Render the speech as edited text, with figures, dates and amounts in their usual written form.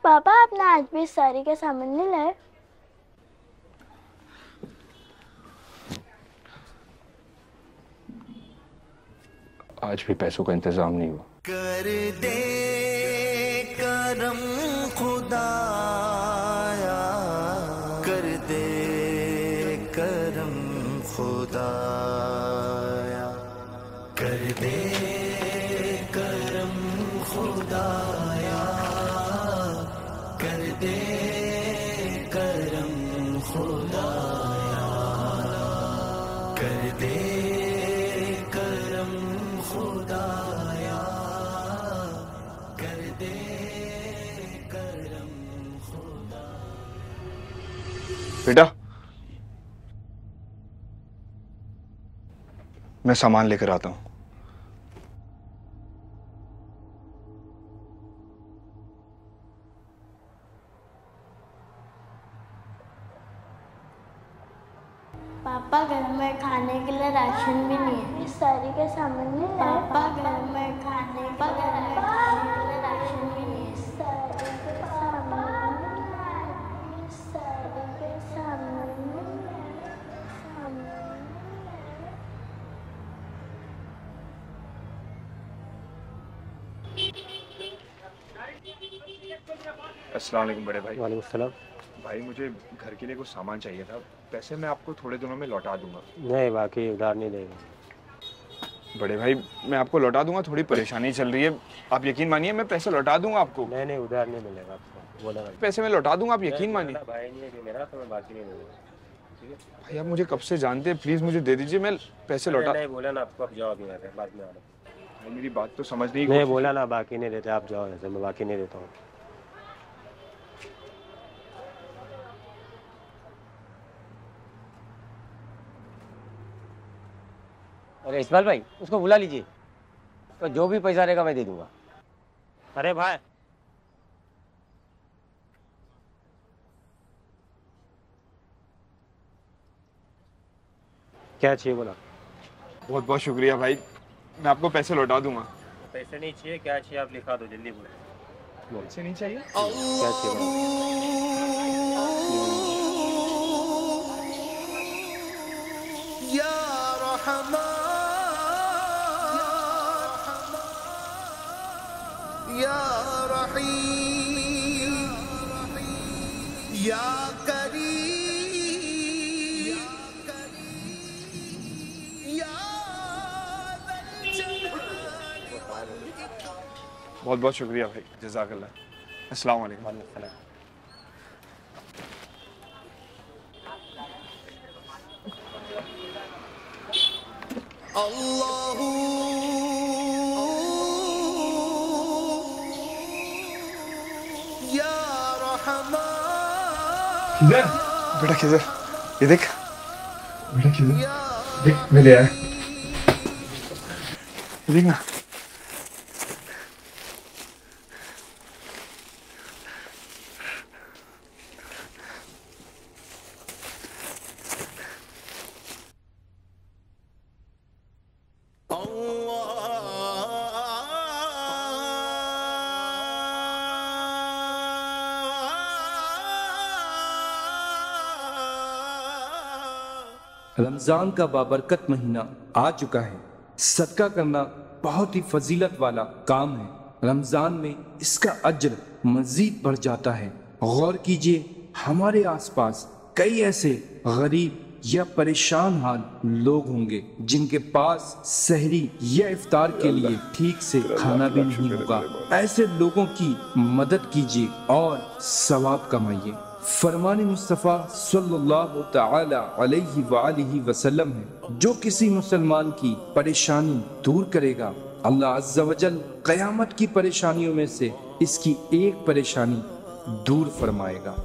पापा आपने आज भी सारी का सामान नहीं लाए? आज भी पैसों का इंतजाम नहीं हुआ। कर दे करम खुदाया, कर दे करम खुदाया, कर दे करम खुदाया, कर दे करम खुदाया, कर दे करम खुदाया, कर दे करम खुदा। बेटा, मैं सामान लेकर आता हूं। पापा घर में खाने के लिए राशन भी नहीं है। इस सारी का सामान नहीं लाए? पापा घर में खाने के लिए राशन भी नहीं है। सारी के सामान, सारी के सामान। अस्सलाम वालेकुम बड़े भाई। वालेकुम सलाम। भाई मुझे घर के लिए कुछ सामान चाहिए था, पैसे मैं आपको थोड़े दिनों में लौटा दूंगा। नहीं, बाकी उधार नहीं देगा। बड़े भाई मैं आपको लौटा दूंगा, थोड़ी परेशानी चल रही है, आप यकीन मानिए मैं पैसे लौटा दूंगा आपको। नहीं नहीं, उधार नहीं मिलेगा आपको, बोला भाई। पैसे मैं लौटा दूंगा, आप यकीन मानिए। भाई नहीं है कि मेरा, तो मैं बाकी नहीं दूंगा। ठीक है भाई आप मुझे कब से जानते हैं, प्लीज मुझे दे दीजिए, मैं पैसे लौटा। नहीं बोला ना आपको, आप जाओ अभी यहाँ से, बाद में आना। भाई मेरी बात तो समझने की नहीं बोला ना, बाकी नहीं देते, आप जाओ यहाँ से, मैं बाकी नहीं देता हूँ। अरे इस्माइल भाई, उसको बुला लीजिए, तो जो भी पैसा रहेगा मैं दे दूंगा। अरे भाई, क्या चाहिए बोला? बहुत बहुत शुक्रिया भाई, मैं आपको पैसे लौटा दूंगा। पैसे नहीं चाहिए, क्या चाहिए आप लिखा दो, जल्दी बोलो। पैसे नहीं चाहिए? क्या चाहिए बोलो? या रहमान, या रहीम, या करीम, या बहुत बहुत शुक्रिया भाई, जज़ाकल्लाह। अस्सलाम वालेकुम। वालेकुम सलाम। अल्लाहू या रहमान। बेटा किधर? ये देख बेटा, किधर देख, मैं ले आया, देख ना। रमज़ान का बाबरकत महीना आ चुका है। सदका करना बहुत ही फजीलत वाला काम है। रमज़ान में इसका अज्र मजीद बढ़ जाता है। गौर कीजिए, हमारे आसपास कई ऐसे गरीब या परेशान हाल लोग होंगे जिनके पास सहरी या इफ्तार के लिए ठीक से खाना भी नहीं होगा। ऐसे लोगों की मदद कीजिए और सवाब कमाइए। फरमान मुस्तफ़ा सल्लल्लाहु तआला अलैहि वआलिहि वसल्लम है, जो किसी मुसलमान की परेशानी दूर करेगा, अल्लाह अज़्ज़ा वजल क़यामत की परेशानियों में से इसकी एक परेशानी दूर फरमाएगा।